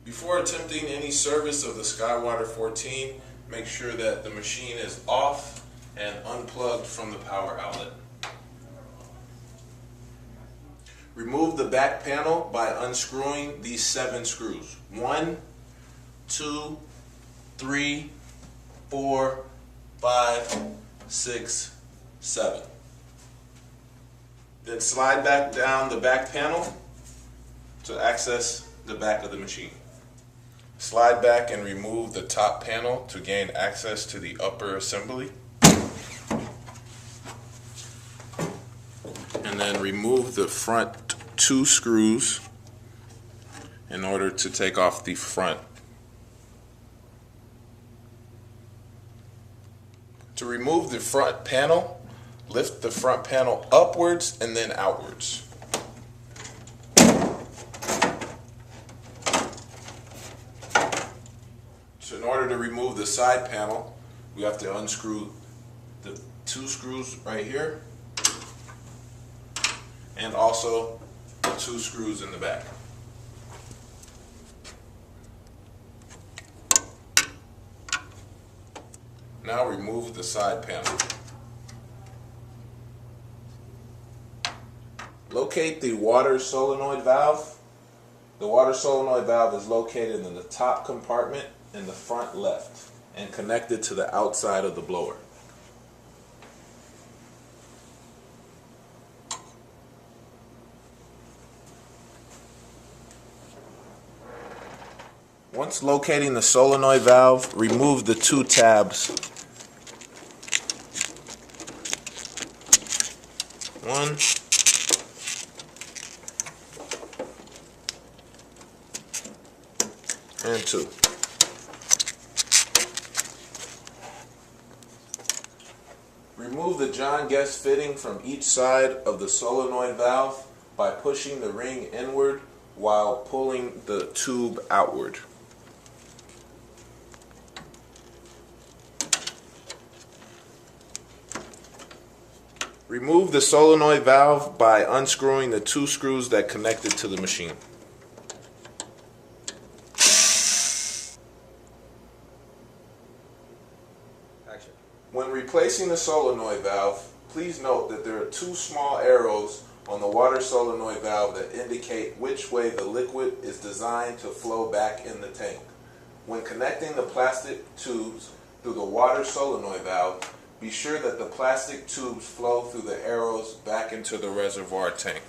Before attempting any service of the Skywater 14, make sure that the machine is off and unplugged from the power outlet. Remove the back panel by unscrewing these 7 screws. 1, 2, 3, 4, 5, 6, 7. Then slide back down the back panel to access the back of the machine. Slide back and remove the top panel to gain access to the upper assembly. And then remove the front 2 screws in order to take off the front. To remove the front panel, lift the front panel upwards and then outwards. So in order to remove the side panel, we have to unscrew the 2 screws right here and also the 2 screws in the back. Now remove the side panel. Locate the water solenoid valve. The water solenoid valve is located in the top compartment in the front left and connected to the outside of the blower. Once locating the solenoid valve, remove the 2 tabs. 1 and 2. Remove the John Guest fitting from each side of the solenoid valve by pushing the ring inward while pulling the tube outward. Remove the solenoid valve by unscrewing the 2 screws that connect it to the machine. Action. When replacing the solenoid valve, please note that there are 2 small arrows on the water solenoid valve that indicate which way the liquid is designed to flow back in the tank. When connecting the plastic tubes through the water solenoid valve, be sure that the plastic tubes flow through the arrows back into the reservoir tank.